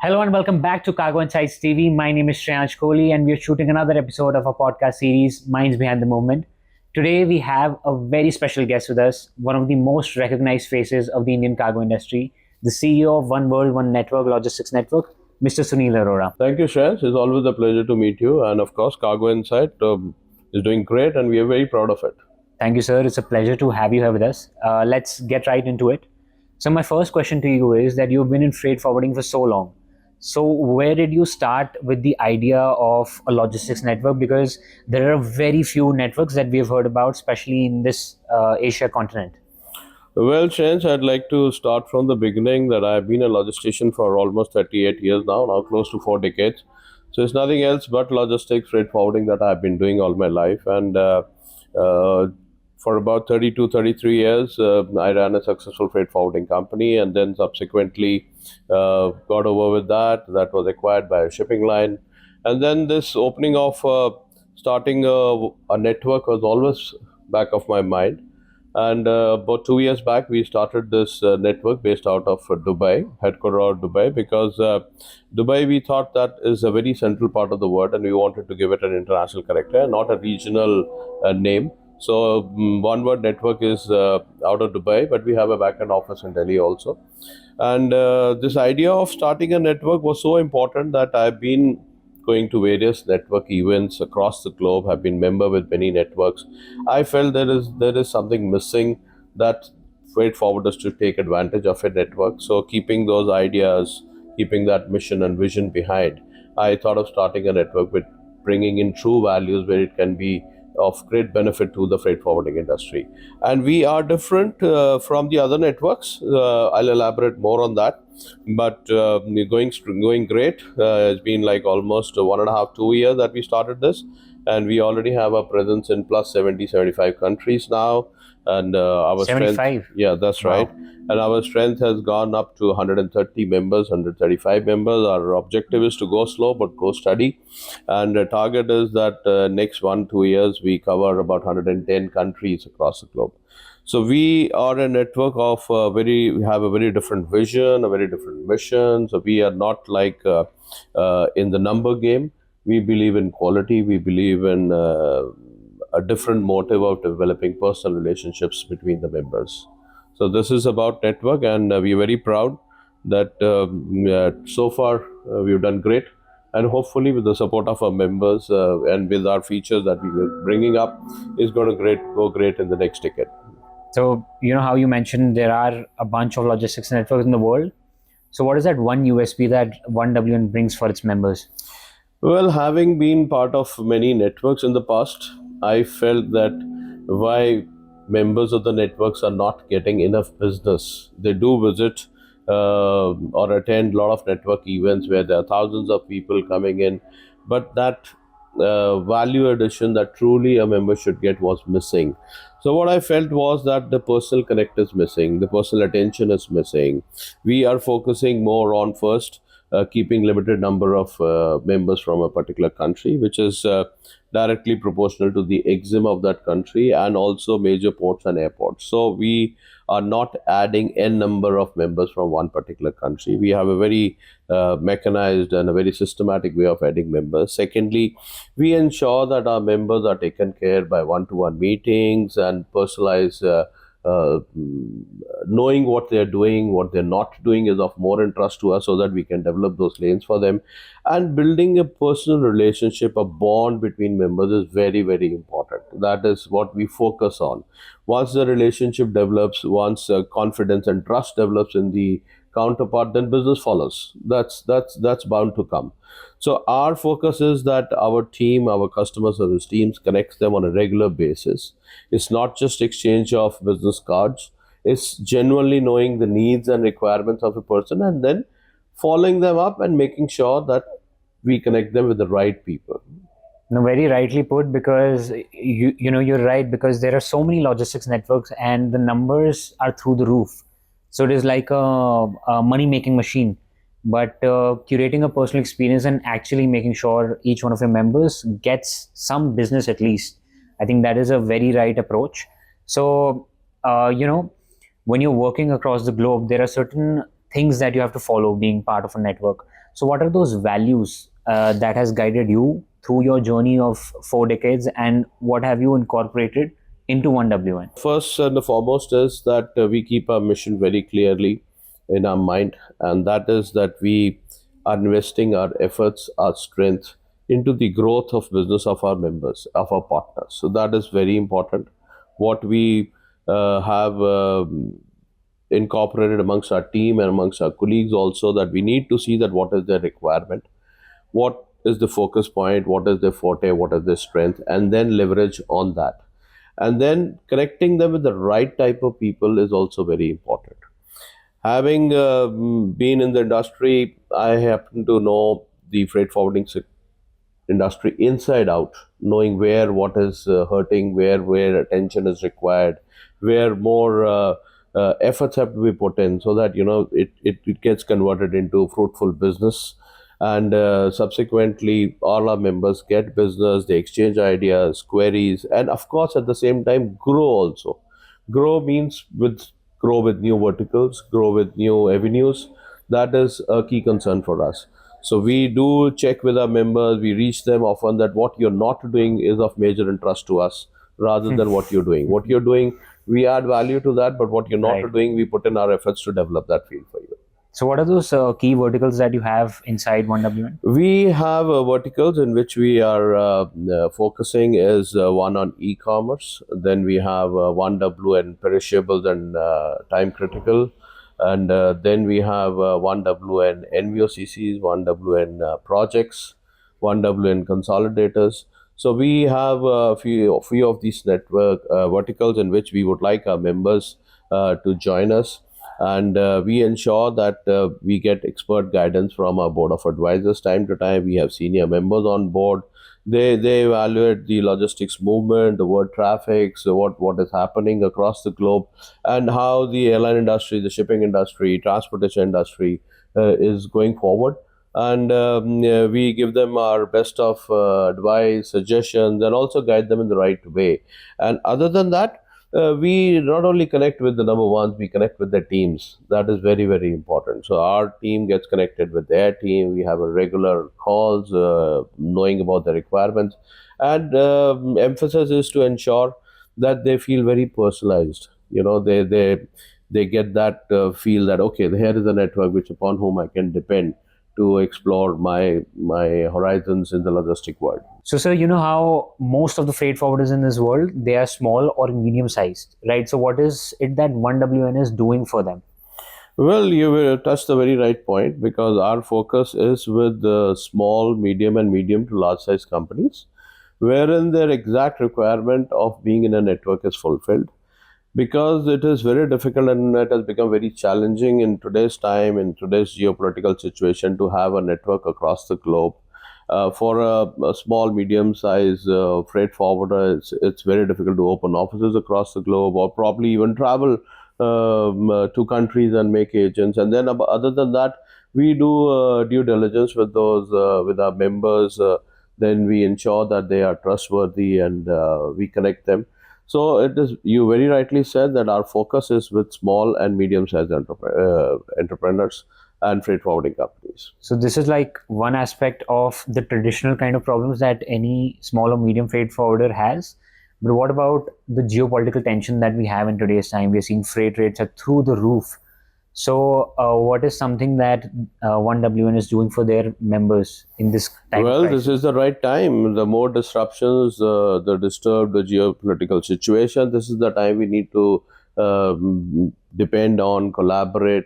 Hello and welcome back to Cargo Insights TV. My name is Shreyansh Kohli and we are shooting another episode of our podcast series, Minds Behind the Movement. Today we have a very special guest with us, one of the most recognized faces of the Indian cargo industry, the CEO of One World, One Network Logistics Network, Mr. Sunil Arora. Thank you, Shreyansh. It's always a pleasure to meet you. And of course, Cargo Insight is doing great and we are very proud of it. Thank you, sir. It's a pleasure to have you here with us. Let's get right into it. So my first question to you is that you've been in freight forwarding for so long. So where did you start with the idea of a logistics network? Because there are very few networks that we've heard about, especially in this Asia continent. Well, Shreyansh, I'd like to start from the beginning that I've been a logistician for almost 38 years now close to 4 decades. So it's nothing else but logistics, freight forwarding that I've been doing all my life. And for about 33 years, I ran a successful freight forwarding company and then subsequently got over with that. That was acquired by a shipping line. And then this opening of starting a network was always back of my mind. And about 2 years back, we started this network based out of Dubai, headquartered out of Dubai, because Dubai, we thought that is a very central part of the world and we wanted to give it an international character, not a regional name. So One Word Network is out of Dubai, but we have a backend office in Delhi also. And this idea of starting a network was so important that I've been going to various network events across the globe, have been member with many networks. I felt there is something missing that freight forwarders to take advantage of a network. So keeping those ideas, keeping that mission and vision behind, I thought of starting a network with bringing in true values where it can be of great benefit to the freight forwarding industry. And we are different from the other networks. I'll elaborate more on that. But we're going great. It's been like almost 1.5, 2 years that we started this. And we already have a presence in plus 70, 75 countries now. And our 75? strength, yeah, that's right. Wow. And our strength has gone up to 130 members, 135 members. Our objective is to go slow but go steady. And the target is that next 1, 2 years, we cover about 110 countries across the globe. So we are a network of we have a very different vision, a very different mission. So we are not like in the number game. We believe in quality. We believe in a different motive of developing personal relationships between the members. So this is about network, and we're very proud that so far we've done great. And hopefully, with the support of our members and with our features that we were bringing up, is going to go great in the next decade. So, you know how you mentioned there are a bunch of logistics networks in the world. So what is that one USP that One WN brings for its members? Well, having been part of many networks in the past, I felt that why members of the networks are not getting enough business. They do visit or attend a lot of network events where there are thousands of people coming in, but that value addition that truly a member should get was missing. So what I felt was that the personal connect is missing, the personal attention is missing. We are focusing more on first keeping limited number of members from a particular country, which is directly proportional to the exim of that country and also major ports and airports. So we are not adding n number of members from one particular country. We have a very mechanized and a very systematic way of adding members. Secondly, we ensure that our members are taken care by one-to-one meetings and personalized knowing what they're doing, what they're not doing is of more interest to us so that we can develop those lanes for them. And building a personal relationship, a bond between members is very, very important. That is what we focus on. Once the relationship develops, once confidence and trust develops in the counterpart, then business follows. That's bound to come. So our focus is that our team, our customer service teams, connects them on a regular basis. It's not just exchange of business cards. It's genuinely knowing the needs and requirements of a person and then following them up and making sure that we connect them with the right people. No, very rightly put, because you're right, because there are so many logistics networks and the numbers are through the roof. So it is like a money-making machine. But curating a personal experience and actually making sure each one of your members gets some business at least, I think that is a very right approach. So, when you're working across the globe, there are certain things that you have to follow being part of a network. So what are those values that has guided you through your journey of 4 decades, and what have you incorporated into 1WN? First and the foremost is that we keep our mission very clearly in our mind, and that is that we are investing our efforts, our strength into the growth of business of our members, of our partners. So that is very important. What we have incorporated amongst our team and amongst our colleagues also, that we need to see that what is their requirement, what is the focus point, what is their forte, what is their strength, and then leverage on that. And then connecting them with the right type of people is also very important. Having been in the industry, I happen to know the freight forwarding industry inside out, knowing where what is hurting, where attention is required, where more efforts have to be put in, so that it gets converted into fruitful business, and subsequently all our members get business, they exchange ideas, queries, and of course at the same time grow also. Grow means grow with new verticals, grow with new avenues. That is a key concern for us. So we do check with our members, we reach them often that what you're not doing is of major interest to us, rather than what you're doing. What you're doing, we add value to that, but what you're not Right. doing, we put in our efforts to develop that field for you. So what are those key verticals that you have inside 1WN? We have verticals in which we are focusing is one on e-commerce. Then we have 1WN perishables and time critical. And then we have 1WN NVOCCs, 1WN projects, 1WN consolidators. So we have a few of these network verticals in which we would like our members to join us, and we ensure that we get expert guidance from our board of advisors. Time to time we have senior members on board. They evaluate the logistics movement, the world traffic, so what is happening across the globe, and how the airline industry, the shipping industry, transportation industry is going forward. And yeah, we give them our best of advice, suggestions, and also guide them in the right way. And other than that, we not only connect with the number ones, we connect with their teams. That is very, very important. So our team gets connected with their team. We have a regular calls, knowing about the requirements, and emphasis is to ensure that they feel very personalized. They get that feel that okay, here is a network which upon whom I can depend to explore my horizons in the logistic world. So, sir, you know how most of the freight forwarders in this world, they are small or medium sized, right? So what is it that 1WN is doing for them? Well, you will touch the very right point, because our focus is with the small, medium to large size companies, wherein their exact requirement of being in a network is fulfilled. Because it is very difficult and it has become very challenging in today's time, in today's geopolitical situation, to have a network across the globe. For a small, medium-sized freight forwarder, it's very difficult to open offices across the globe, or probably even travel to countries and make agents. And then, other than that, we do due diligence with those with our members. Then we ensure that they are trustworthy, and we connect them. So it is, you very rightly said that our focus is with small and medium-sized entrepreneurs and freight forwarding companies. So this is like one aspect of the traditional kind of problems that any small or medium freight forwarder has. But what about the geopolitical tension that we have in today's time? We're seeing freight rates are through the roof. So what is something that 1WN is doing for their members in this time of Well, this crisis? is the right time. The more disruptions, the disturbed the geopolitical situation, this is the time we need to depend on, collaborate,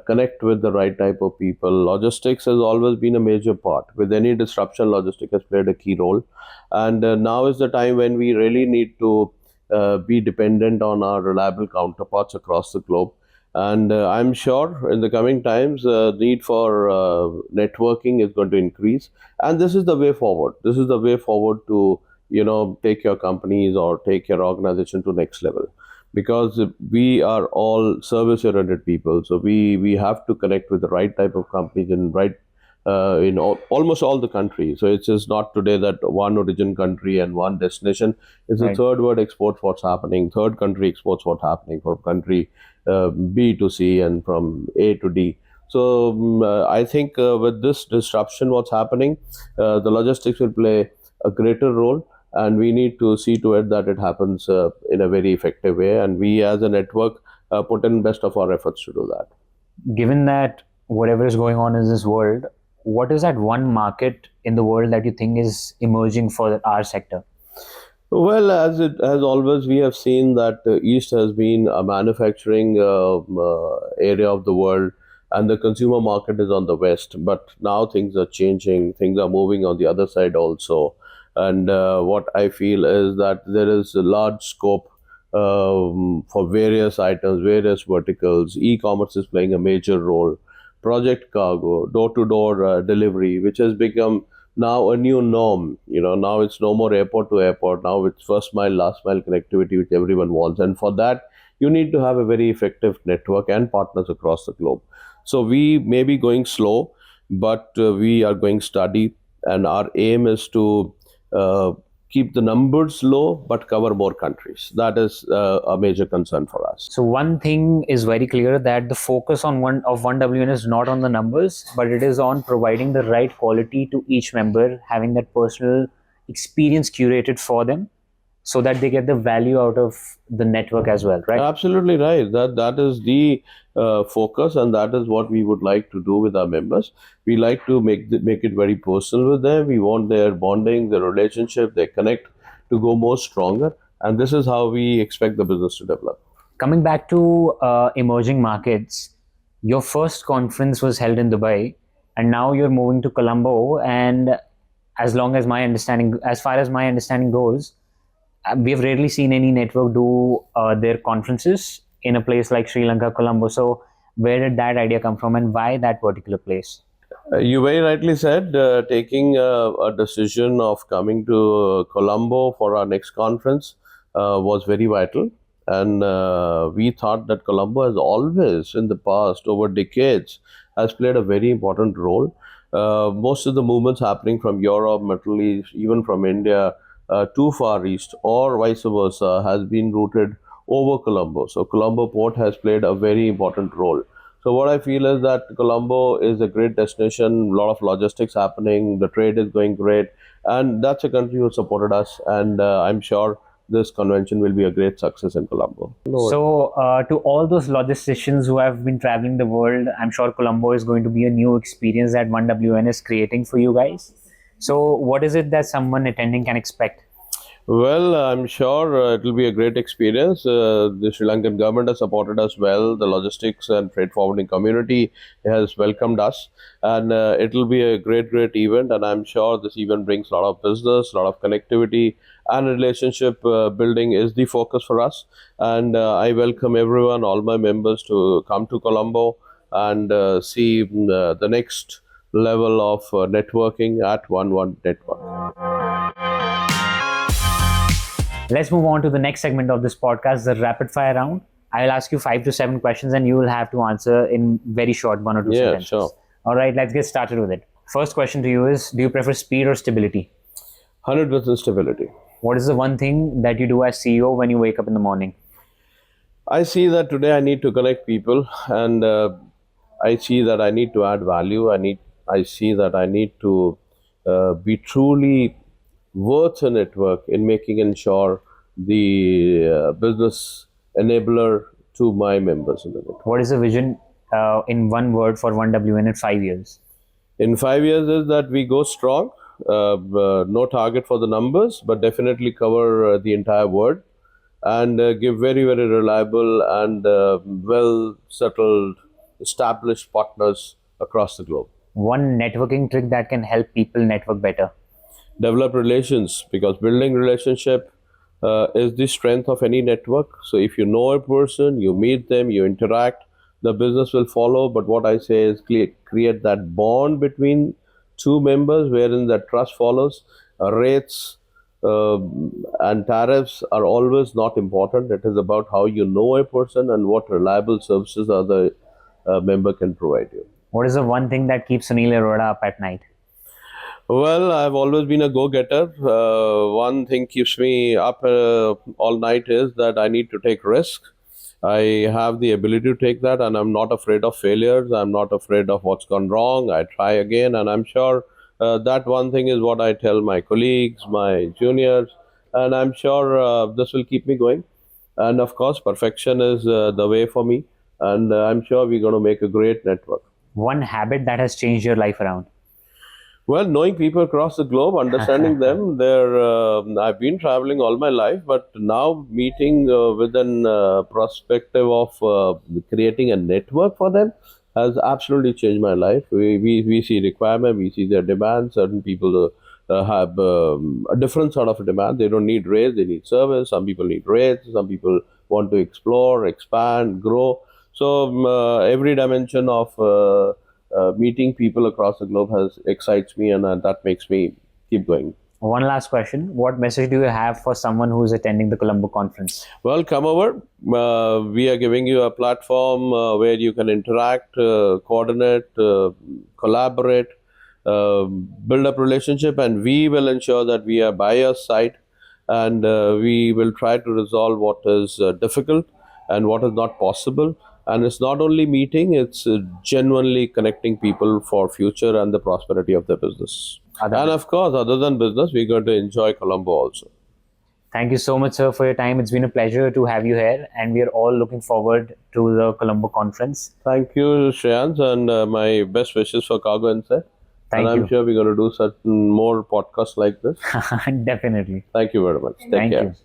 connect with the right type of people. Logistics has always been a major part. With any disruption, logistics has played a key role. And now is the time when we really need to be dependent on our reliable counterparts across the globe. And I'm sure in the coming times, need for networking is going to increase. And this is the way forward. This is the way forward to, take your companies or take your organization to next level. Because we are all service-oriented people, so we have to connect with the right type of companies in almost all the countries. So it's just not today that one origin country and one destination. It's a Right. third world exports what's happening, third country exports what's happening, from country B to C and from A to D. So I think with this disruption, what's happening, the logistics will play a greater role, and we need to see to it that it happens in a very effective way. And we, as a network, put in best of our efforts to do that. Given that whatever is going on in this world, what is that one market in the world that you think is emerging for our sector? Well, as it has always, we have seen that East has been a manufacturing area of the world, and the consumer market is on the West. But now things are changing; things are moving on the other side also. And what I feel is that there is a large scope for various items, various verticals. E-commerce is playing a major role. Project cargo, door-to-door delivery, which has become now a new norm. Now it's no more airport to airport. Now it's first mile, last mile connectivity, which everyone wants. And for that, you need to have a very effective network and partners across the globe. So we may be going slow, but we are going steady. And our aim is to uh, keep the numbers low, but cover more countries. That is a major concern for us. So one thing is very clear, that the focus on one WN is not on the numbers, but it is on providing the right quality to each member, having that personal experience curated for them, so that they get the value out of the network as well, right? Absolutely right. That is the focus, and that is what we would like to do with our members. We like to make it very personal with them. We want their bonding, their relationship, their connect to go more stronger, and this is how we expect the business to develop. Coming back to emerging markets, your first conference was held in Dubai, and now you're moving to Colombo. And as far as my understanding goes, we've rarely seen any network do their conferences in a place like Sri Lanka, Colombo. So, where did that idea come from, and why that particular place? You very rightly said, taking a decision of coming to Colombo for our next conference was very vital. And we thought that Colombo has always, in the past, over decades, has played a very important role. Most of the movements happening from Europe, Middle East, even from India to Far East, or vice versa, has been routed over Colombo. So Colombo port has played a very important role. So what I feel is that Colombo is a great destination, a lot of logistics happening, the trade is going great, and that's a country who supported us, and I'm sure this convention will be a great success in Colombo. So, to all those logisticians who have been traveling the world, I'm sure Colombo is going to be a new experience that 1WN is creating for you guys. So, what is it that someone attending can expect? Well, I'm sure it will be a great experience. The Sri Lankan government has supported us well. The logistics and freight forwarding community has welcomed us, and it will be a great event. And I'm sure this event brings a lot of business, a lot of connectivity, and relationship building is the focus for us. And I welcome everyone, all my members, to come to Colombo and see the next level of networking at One Network. Let's move on to the next segment of this podcast, the rapid fire round. I'll ask you 5 to 7 questions, and you will have to answer in very short 1 or 2 Yeah, sentences. sure. All right, let's get started with it. First question to you is: do you prefer speed or stability? 100% stability. What is the one thing that you do as CEO when you wake up in the morning? I see that today I need to connect people, and I see that I need to add value. I see that I need to be truly worth a network in making ensure the business enabler to my members in the network. What is the vision in one word for 1WN in 5 years? In 5 years is that we go strong. No target for the numbers, but definitely cover the entire world, and give very reliable and well settled, established partners across the globe. One networking trick that can help people network better. Develop relations, because building relationship is the strength of any network. So if you know a person, you meet them, you interact, the business will follow. But what I say is create that bond between two members wherein that trust follows. Rates and tariffs are always not important. It is about how you know a person and what reliable services other member can provide you. What is the one thing that keeps Sunil Arora up at night? Well, I've always been a go-getter. One thing keeps me up all night is that I need to take risk. I have the ability to take that, and I'm not afraid of failures. I'm not afraid of what's gone wrong. I try again, and I'm sure that one thing is what I tell my colleagues, my juniors, and I'm sure this will keep me going. And of course, perfection is the way for me, and I'm sure we're going to make a great network. One habit that has changed your life around. Well, knowing people across the globe, understanding them, I've been traveling all my life, but now meeting with an perspective of creating a network for them has absolutely changed my life. We see requirement, we see their demands. Certain people have a different sort of demand. They don't need rates, they need service. Some people need rates, some people want to explore, expand, grow. So every dimension of meeting people across the globe has excites me, and that makes me keep going. One last question. What message do you have for someone who is attending the Colombo conference? Well, come over. We are giving you a platform where you can interact, coordinate, collaborate, build up relationship, and we will ensure that we are by your side, and we will try to resolve what is difficult and what is not possible. And it's not only meeting; it's genuinely connecting people for future and the prosperity of their business. And of course, other than business, we're going to enjoy Colombo also. Thank you so much, sir, for your time. It's been a pleasure to have you here, and we are all looking forward to the Colombo conference. Thank you, Shreyans, and my best wishes for Cargo Insight. Thank And I'm you. sure we're going to do certain more podcasts like this. Definitely. Thank you very much. Take Thank care. you.